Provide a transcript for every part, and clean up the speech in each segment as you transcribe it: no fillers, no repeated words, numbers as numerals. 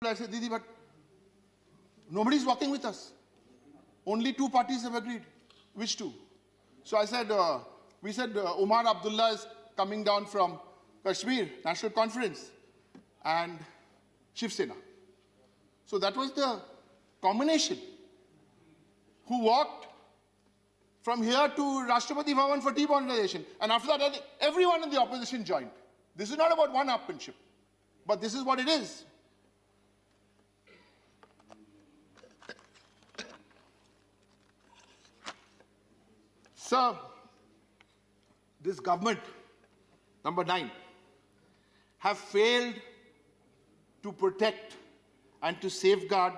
I said, Didi, but nobody's walking with us. Only two parties have agreed. Which two? So I said, we said Umar Abdullah is coming down from Kashmir, National Conference, and Shiv Sena. So that was the combination. Who walked from here to Rashtrapati Bhavan for demonetization. And after that, everyone in the opposition joined. This is not about one-upmanship, but this is what it is. Sir, this government, number 9, have failed to protect and to safeguard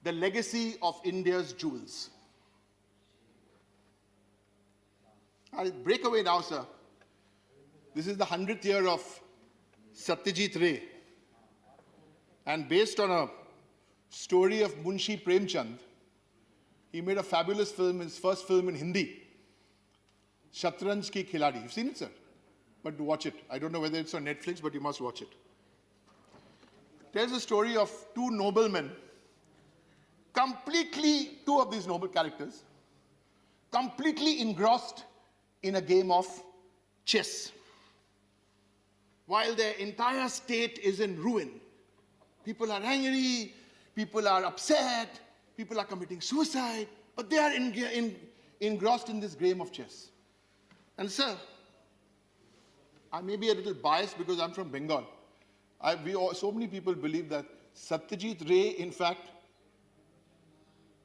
the legacy of India's jewels. I'll break away now, sir. This is the 100th year of Satyajit Ray. And based on a story of Munshi Premchand, he made a fabulous film, his first film in Hindi, Shatranj Ki Khiladi. You've seen it, sir? But watch it. I don't know whether it's on Netflix, but you must watch it. It tells the story of two noblemen, two of these noble characters, completely engrossed in a game of chess. While their entire state is in ruin, people are angry, people are upset, people are committing suicide, but they are engrossed in this game of chess. And sir, I may be a little biased because I'm from Bengal. So many people believe that Satyajit Ray, in fact,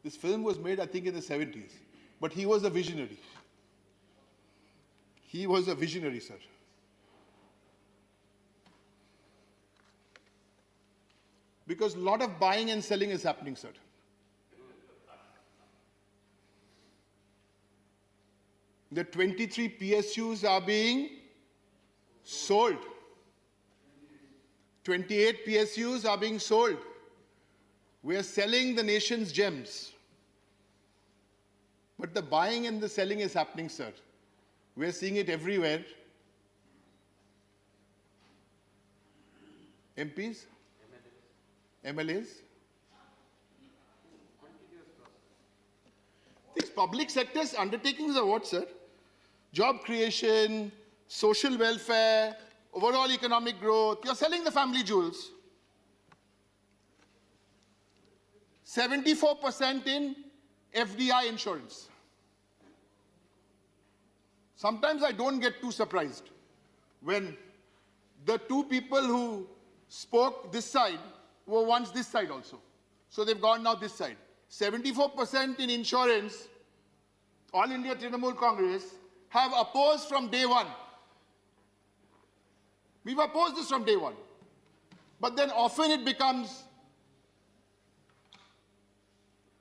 this film was made, I think, in the 70s. But he was a visionary. He was a visionary, sir. Because a lot of buying and selling is happening, sir. The 23 PSUs are being sold. 28 PSUs are being sold. We are selling the nation's gems. But the buying and the selling is happening, sir. We are seeing it everywhere. MPs? MLAs? These public sector's undertakings are what, sir? Job creation, social welfare, overall economic growth. You're selling the family jewels. 74% in FDI insurance. Sometimes I don't get too surprised when the two people who spoke this side were once this side also. So they've gone now this side. 74% in insurance, All India Trinamool Congress have opposed from day one. We've opposed this from day one. But then often it becomes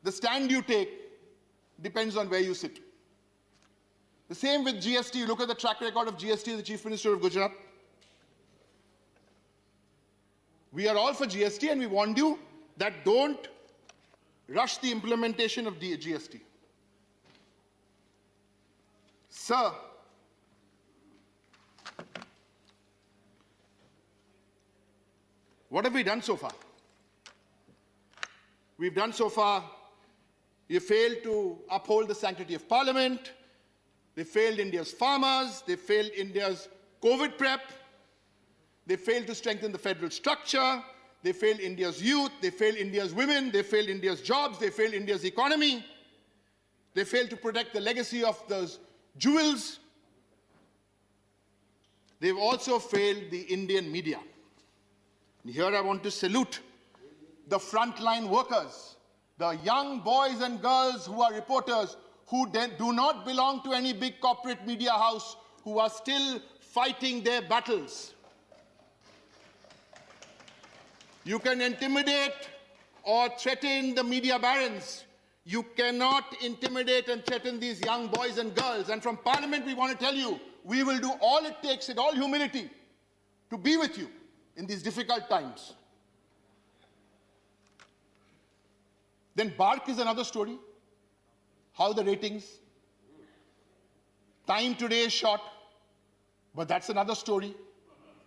the stand you take depends on where you sit. The same with GST. You look at the track record of GST, the Chief Minister of Gujarat. We are all for GST and we warned you that don't rush the implementation of GST. Sir, what have we done so far? We've done so far, you failed to uphold the sanctity of Parliament, they failed India's farmers, they failed India's COVID prep, they failed to strengthen the federal structure, they failed India's youth, they failed India's women, they failed India's jobs, they failed India's economy, they failed to protect the legacy of those jewels. They've also failed the Indian media. And here I want to salute the frontline workers, the young boys and girls who are reporters, who do not belong to any big corporate media house, who are still fighting their battles. You can intimidate or threaten the media barons. You cannot intimidate and threaten these young boys and girls. And from Parliament, we want to tell you, we will do all it takes in all humility to be with you in these difficult times. Then Bark is another story. How the ratings. Time today is short, but that's another story.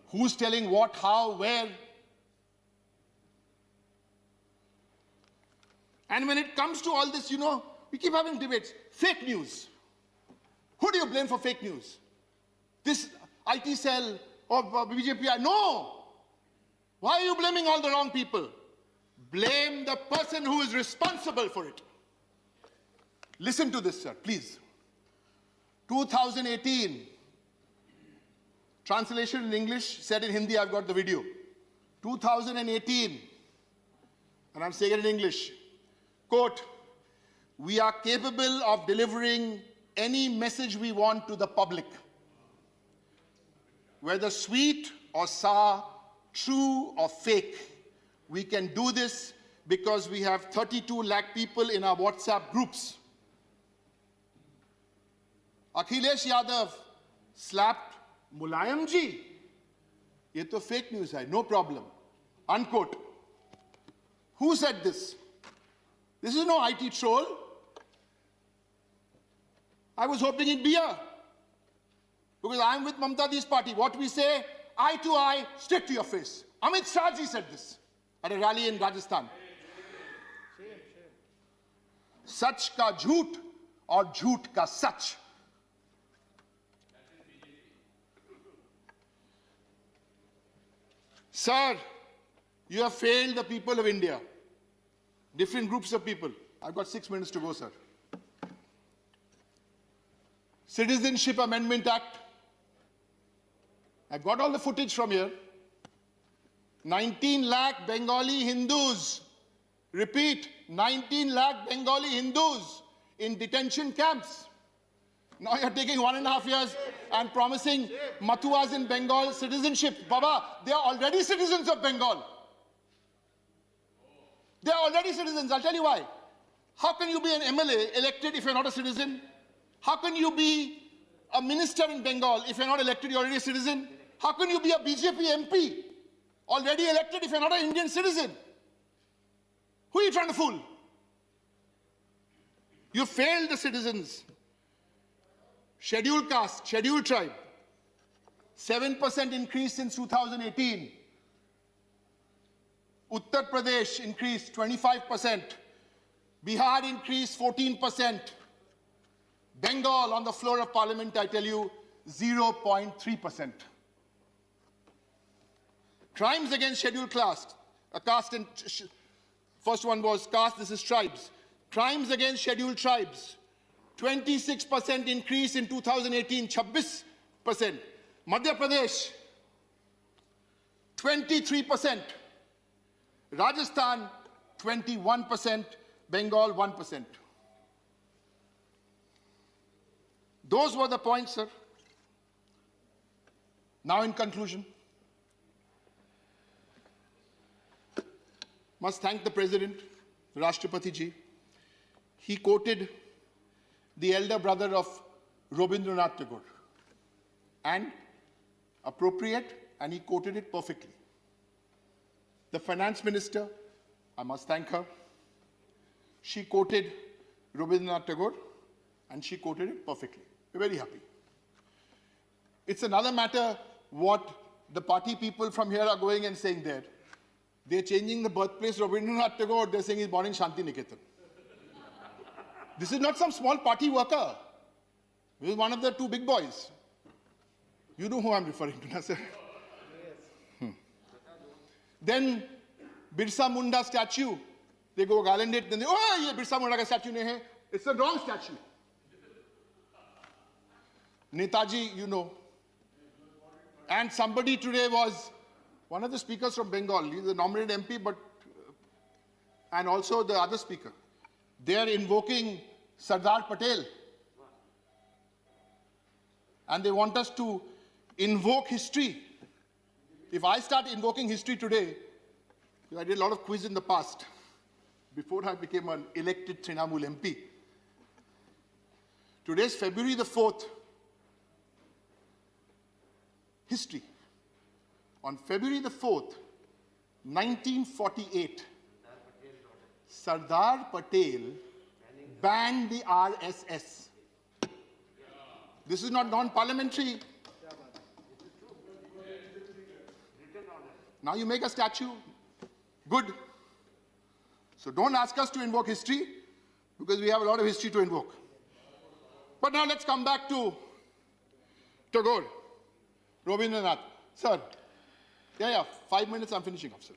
Who's telling what, how, where. And when it comes to all this, we keep having debates. Fake news. Who do you blame for fake news? This IT cell or BJP? No. Why are you blaming all the wrong people? Blame the person who is responsible for it. Listen to this, sir, please. 2018. Translation in English, said in Hindi, I've got the video. 2018. And I'm saying it in English. Quote, we are capable of delivering any message we want to the public. Whether sweet or sour, true or fake, we can do this because we have 32 lakh people in our WhatsApp groups. Akhilesh Yadav slapped Mulayam ji. Ye to fake news hai, no problem. Unquote. Who said this? This is no IT troll. I was hoping it'd be a. Because I'm with Mamtadi's party. What we say, eye to eye, straight to your face. Amit Shah ji said this at a rally in Rajasthan. Sach ka jhoot aur jhoot ka sach. Sir, you have failed the people of India. Different groups of people. I've got 6 minutes to go, sir. Citizenship Amendment Act. I've got all the footage from here. 19 lakh Bengali Hindus. Repeat, 19 lakh Bengali Hindus in detention camps. Now you're taking 1.5 years and promising Mathuas in Bengal citizenship. Baba, they are already citizens of Bengal. They are already citizens. I'll tell you why. How can you be an MLA elected if you're not a citizen? How can you be a minister in Bengal if you're not elected, you're already a citizen? How can you be a BJP MP already elected if you're not an Indian citizen? Who are you trying to fool? You failed the citizens. Scheduled caste, scheduled tribe. 7% increase since 2018. Uttar Pradesh increased 25%. Bihar increased 14%. Bengal on the floor of parliament, I tell you, 0.3%. Crimes against scheduled caste. First one was caste, this is tribes. Crimes against scheduled tribes. 26% increase in 2018, 26%. Madhya Pradesh, 23%. Rajasthan, 21%. Bengal, 1%. Those were the points, sir. Now in conclusion, must thank the President, Rashtrapati ji. He quoted the elder brother of Rabindranath Tagore. And appropriate, and he quoted it perfectly. The finance minister, I must thank her. She quoted Rabindranath Tagore, and she quoted it perfectly. We're very happy. It's another matter what the party people from here are going and saying there. They're changing the birthplace of Rabindranath Tagore, they're saying he's born in Shanti Niketan. This is not some small party worker. This is one of the two big boys. You know who I'm referring to, na, sir? Yes. Then Birsa Munda statue, they go garland it, then they, oh, yeah, Birsa Munda ka statue nahi hai. It's a wrong statue. Netaji, you know. And somebody today was one of the speakers from Bengal. He's a nominated MP, but and also the other speaker. They are invoking Sardar Patel. And they want us to invoke history. If I start invoking history today, I did a lot of quiz in the past, before I became an elected Trinamool MP. Today's February the 4th. History. On February the 4th, 1948, Sardar Patel banned the RSS. This is not non-parliamentary. Now you make a statue. Good. So don't ask us to invoke history, because we have a lot of history to invoke. But now let's come back to Tagore, Rabindranath. Sir, 5 minutes, I'm finishing off, sir.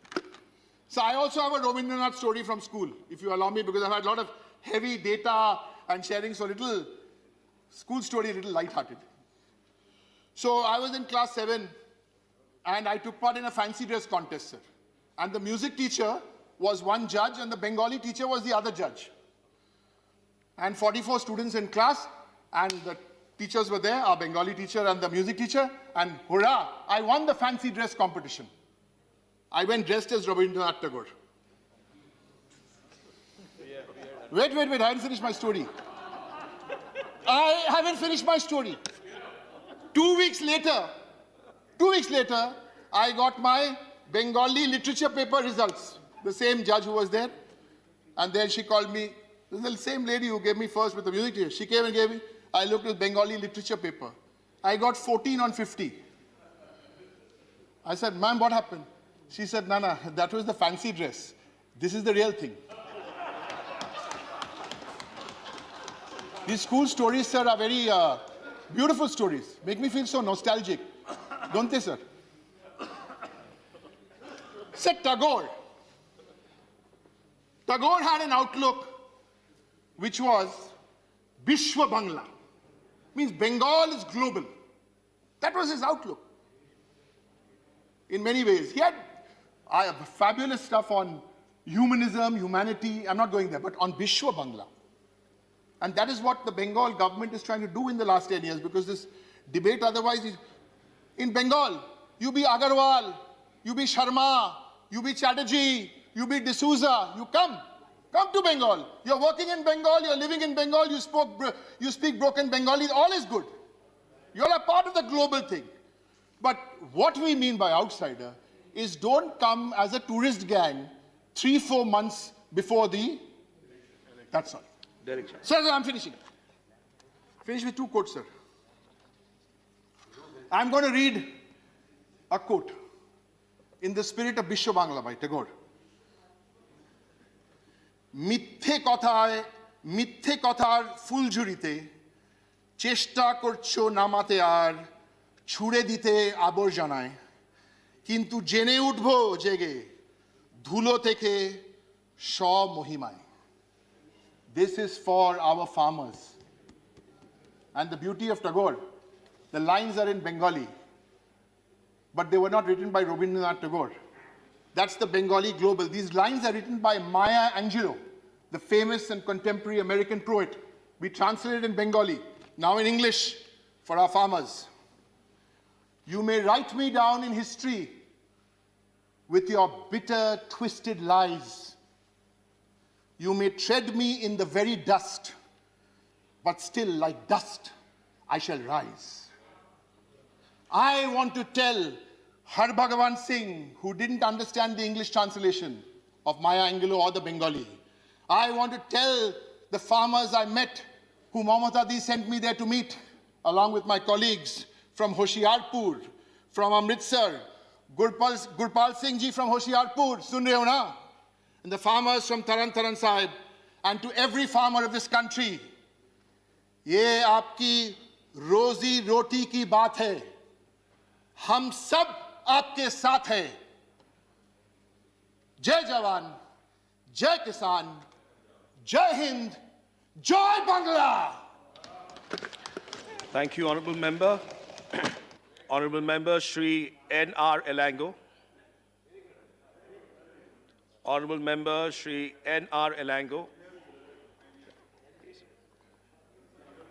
So I also have a Rabindranath story from school, if you allow me, because I've had a lot of heavy data and sharing, so little school story, a little light-hearted. So I was in class 7, and I took part in a fancy dress contest, sir. And the music teacher was one judge, and the Bengali teacher was the other judge. And 44 students in class, and the teachers were there, our Bengali teacher and the music teacher, and hurrah, I won the fancy dress competition. I went dressed as Rabindranath Tagore. Wait, I haven't finished my story. I haven't finished my story. 2 weeks later, I got my Bengali literature paper results. The same judge who was there. And then she called me. This is the same lady who gave me first with the music teacher. She came and gave me. I looked at Bengali literature paper. I got 14 on 50. I said, ma'am, what happened? She said, Nana, that was the fancy dress. This is the real thing. These school stories, sir, are very beautiful stories. Make me feel so nostalgic. Don't they, sir? Sir, Tagore had an outlook which was Vishwa Bangla. Means Bengal is global. That was his outlook. In many ways. He had fabulous stuff on humanism, humanity. I'm not going there, but on Vishwa Bangla. And that is what the Bengal government is trying to do in the last 10 years, because this debate otherwise is, in Bengal, you be Agarwal, you be Sharma, you be Chatterjee, you be D'Souza, you come to Bengal. You're working in Bengal, you're living in Bengal, you speak broken Bengali, all is good. You're a part of the global thing. But what we mean by outsider is don't come as a tourist gang 3-4 months before the... That's all. Sir, I'm finishing. Finish with 2 quotes, sir. I'm going to read a quote in the spirit of Vishwa Bangla by Tagore. মিথ্যে কথার ফুলঝুরিতে চেষ্টা করছো নামাতে আর ছুড়ে দিতে আবর্জনায় কিন্তু জেনে উঠবো জেগে ধুলো থেকে স্বমহিমায়. This is for our farmers. And the beauty of Tagore, the lines are in Bengali, but they were not written by Rabindranath Tagore. That's the Bengali global. These lines are written by Maya Angelou, the famous and contemporary American poet. We translated in Bengali, now in English for our farmers. You may write me down in history with your bitter, twisted lies. You may tread me in the very dust, but still like dust I shall rise. I want to tell Harbhagavan Singh, who didn't understand the English translation of Maya Angelou or the Bengali. I want to tell the farmers I met, who Mohammad Adi sent me there to meet, along with my colleagues from Hoshiarpur, from Amritsar, Gurpal Singh ji from Hoshiarpur, sun rahe ho na? And the farmers from Taran Sahib, and to every farmer of this country, ye aapki rozi roti ki baat hai. Hum sab aapke saath hai. Jai Jawan, Jai Kisan, Jai Hind, Jai Bangla. Thank you, Honourable Member. Honourable Member Shri N.R. Elango. Honourable Member Shri N.R. Elango.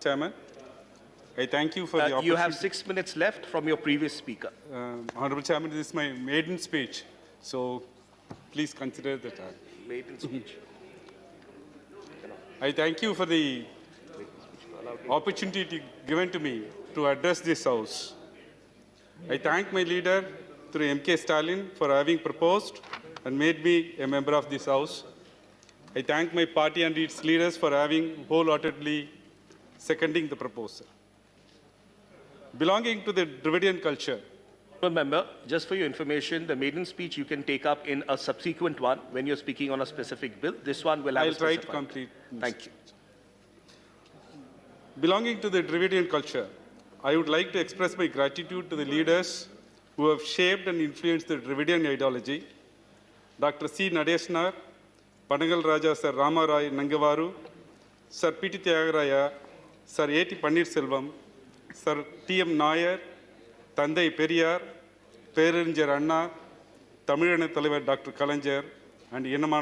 Chairman, I thank you for the opportunity. You have 6 minutes left from your previous speaker. Honourable Chairman, this is my maiden speech, so please consider that. Maiden speech. I thank you for the opportunity given to me to address this House. I thank my leader, through M.K. Stalin, for having proposed and made me a member of this House. I thank my party and its leaders for having wholeheartedly seconding the proposal. Belonging to the Dravidian culture, Member, just for your information, the maiden speech you can take up in a subsequent one when you're speaking on a specific bill. This one will have I'll a try to specified. complete. Thank you. Belonging to the Dravidian culture, I would like to express my gratitude to the leaders who have shaped and influenced the Dravidian ideology. Dr. C. Nadeshnar, Panagal Raja Sir Ramarai Nangavaru, Sir P.T. Tyagaraya, Sir A.T. Pannirselvam, Sir T.M. Nair, Tandai Periyar, Perariஞர் அண்ணா, தமிழன தலைவர் doctor Kalaignar and இனமான